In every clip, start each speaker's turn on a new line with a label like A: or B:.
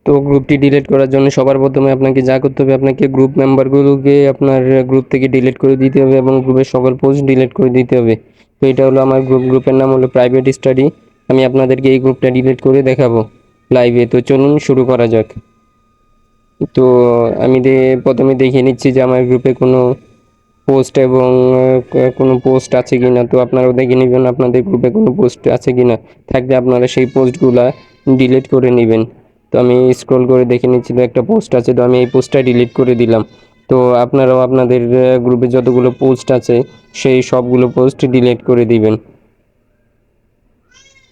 A: তো গ্রুপটি ডিলিট করার জন্য সবার প্রথমে আপনাকে যা করতে হবে, আপনাকে গ্রুপ মেম্বারগুলোকে আপনার গ্রুপ থেকে ডিলিট করে দিতে হবে এবং গ্রুপের সকল পোস্ট ডিলিট করে দিতে হবে। তো এটা হলো আমার গ্রুপের নাম হলো প্রাইভেট স্টাডি। আমি আপনাদেরকে এই গ্রুপটা ডিলিট করে দেখাবো লাইভে। তো চলুন শুরু করা যাক। তো আমি প্রথমে দেখে নিচ্ছি যে আমার গ্রুপে কোনো পোস্ট এবং কোনো পোস্ট আছে কিনা। তো আপনারাও দেখে নেবেন আপনাদের গ্রুপে কোনো পোস্ট আছে কিনা, থাকলে আপনারা সেই পোস্টগুলা ডিলিট করে নেবেন। তো আমি স্ক্রল করে দেখে নিচ্ছি, তো একটা পোস্ট আছে, তো আমি এই পোস্টটা ডিলিট করে দিলাম। তো আপনারাও আপনাদের গ্রুপে যতগুলো পোস্ট আছে সেই সবগুলো পোস্ট ডিলিট করে দিবেন।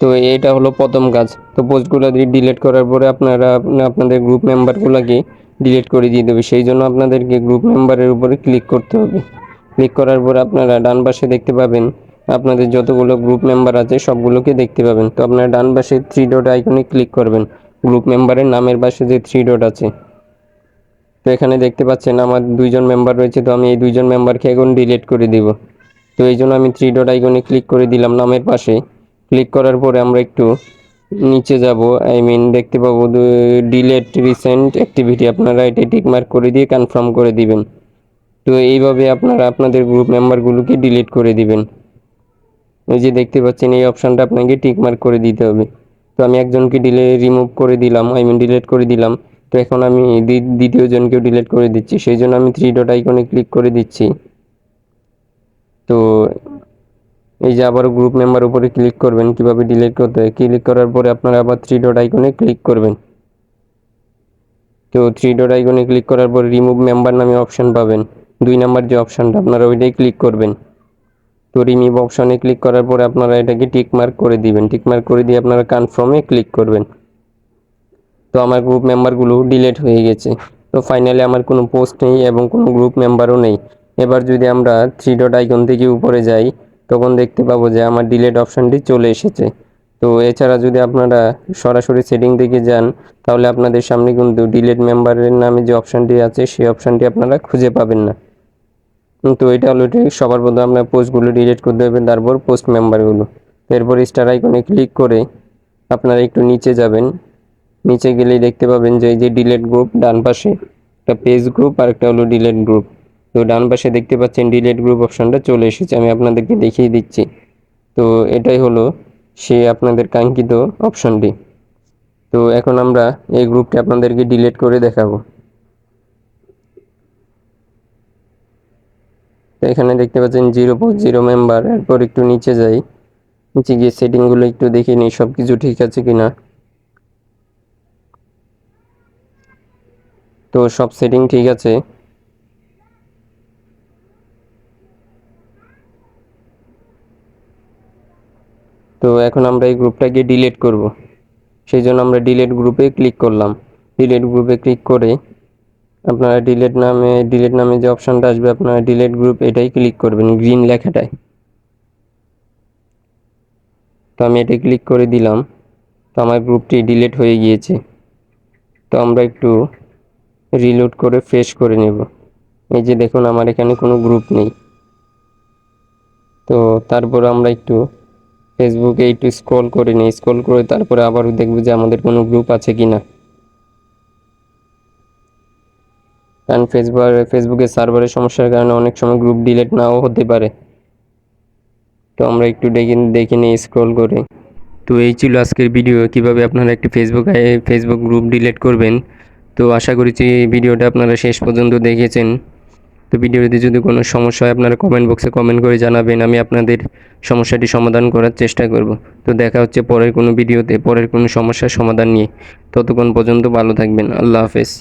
A: তো এটা হলো প্রথম কাজ। তো পোস্টগুলো ডিলিট করার পরে আপনারা আপনাদের গ্রুপ মেম্বারগুলোকে ডিলিট করে দিয়ে দেবে। সেই জন্য আপনাদেরকে গ্রুপ মেম্বারের উপরে ক্লিক করতে হবে। ক্লিক করার পর আপনারা ডান পাশে দেখতে পাবেন আপনাদের যতগুলো গ্রুপ মেম্বার আছে সবগুলোকে দেখতে পাবেন। তো আপনারা ডান পাশে 3 ডট আইকনে ক্লিক করবেন, গ্রুপ মেম্বারের নামের পাশে যে 3 ডট আছে। তো এখানে দেখতে পাচ্ছেন আমার 2 জন মেম্বার রয়েছে, তো আমি এই 2 জন মেম্বারকে এখন ডিলিট করে দিব। তো এই জন্য আমি 3 ডট আইকনে ক্লিক করে দিলাম নামের পাশে। ক্লিক করার পরে আমরা একটু নিচে যাব, দেখতে পাবো ডিলেট রিসেন্ট অ্যাক্টিভিটি। আপনারা এটা টিক মার্ক করে দিয়ে কনফার্ম করে দিবেন। তো এইভাবে আপনারা আপনাদের গ্রুপ মেম্বারগুলোকে ডিলিট করে দিবেন। এই যে দেখতে পাচ্ছেন এই অপশানটা আপনাকে টিক মার্ক করে দিতে হবে। তো আমি একজনকে রিমুভ করে দিলাম, ডিলিট করে দিলাম। তো এখন আমি দ্বিতীয় জনকেও ডিলিট করে দিচ্ছি। সেই জন্য আমি 3 ডট আইকনে ক্লিক করে দিচ্ছি। তো এই যে আবার গ্রুপ মেম্বার উপরে ক্লিক করবেন, কিভাবে ডিলিট করতে হয়। ক্লিক করার পরে আপনারা আবার 3 ডট আইকনে ক্লিক করবেন। তো 3 ডট আইকনে ক্লিক করার পর রিমুভ মেম্বার নামে অপশান পাবেন, 2 নাম্বার যে অপশানটা, আপনারা ওইটাই ক্লিক করবেন। তো রিমুভ অপশানে ক্লিক করার পরে আপনারা এটাকে টিক মার্ক করে দিবেন। টিক মার্ক করে দিয়ে আপনারা কনফার্মে ক্লিক করবেন। তো আমার গ্রুপ মেম্বারগুলো ডিলিট হয়ে গেছে। তো ফাইনালি আমার কোনো পোস্ট নেই এবং কোনো গ্রুপ মেম্বারও নেই। এবার যদি আমরা 3 ডট আইকন থেকে উপরে যাই, তখন দেখতে পাবো যে আমার ডিলিট অপশানটি চলে এসেছে। তো এছাড়া যদি আপনারা সরাসরি সেটিং থেকে যান, তাহলে আপনাদের সামনে কিন্তু ডিলিট মেম্বারের নামে যে অপশানটি আছে সেই অপশানটি আপনারা খুঁজে পাবেন না। তো এটা অলরেডি সবার প্রথমে আপনার পোস্টগুলো ডিলিট করতে হবে, তারপর পোস্ট মেম্বারগুলো। এরপর স্টার আইকনে ক্লিক করে আপনারা একটু নিচে যাবেন। নিচে গেলেই দেখতে পাবেন যে এই যে ডিলিট গ্রুপ, ডান পাশে একটা পেজ গ্রুপ আর একটা হলো ডিলিট গ্রুপ। তো ডান পাশে দেখতে পাচ্ছেন ডিলিট গ্রুপ অপশানটা চলে এসেছে, আমি আপনাদেরকে দেখিয়ে দিচ্ছি। তো এটাই হলো সে আপনাদের কাঙ্ক্ষিত অপশানটি। তো এখন আমরা এই গ্রুপটি আপনাদেরকে ডিলিট করে দেখাবো। তো এখানে দেখতে পাচ্ছেন 0 পোস্ট 0 মেম্বার। এরপর একটু নিচে যাই, নিচে গিয়ে সেটিংগুলো একটু দেখে নিই সব কিছু ঠিক আছে কিনা। তো সব সেটিং ঠিক আছে। তো এখন আমরা এই গ্রুপটাকে ডিলিট করব। সেই জন্য আমরা ডিলিট গ্রুপে ক্লিক করলাম। ডিলিট গ্রুপে ক্লিক করে আপনারা ডিলিট নামে যে অপশানটা আসবে, আপনারা ডিলিট গ্রুপ এটাই ক্লিক করবেন, গ্রিন লেখাটায়। তো আমি এটা ক্লিক করে দিলাম। তো আমার গ্রুপটি ডিলিট হয়ে গিয়েছে। তো আমরা একটু রিলোড করে ফ্রেশ করে নেব। এই যে দেখুন আমার এখানে কোনো গ্রুপ নেই। তো তারপর আমরা একটু ফেসবুকে একটু স্ক্রল করে নিই। স্ক্রল করে তারপরে আবারও দেখব যে আমাদের কোনো গ্রুপ আছে কিনা। কারণ ফেসবুকের সার্ভারের সমস্যার কারণে অনেক সময় গ্রুপ ডিলিট নাও হতে পারে। তো আমরা একটু দেখে নিই স্ক্রল করে। তো এই ছিল আজকের ভিডিও, কিভাবে আপনারা একটি ফেসবুক গ্রুপ ডিলিট করবেন। তো আশা করছি এই ভিডিওটা আপনারা শেষ পর্যন্ত দেখেছেন। তো ভিডিওতে যদি কোনো সমস্যা হয় আপনারা কমেন্ট বক্সে কমেন্ট করে জানাবেন, আমি আপনাদের সমস্যাটি সমাধান করার চেষ্টা করব। তো দেখা হচ্ছে পরের কোনো ভিডিওতে পরের কোনো সমস্যার সমাধান নিয়ে। ততক্ষণ পর্যন্ত ভালো থাকবেন। আল্লাহ হাফেজ।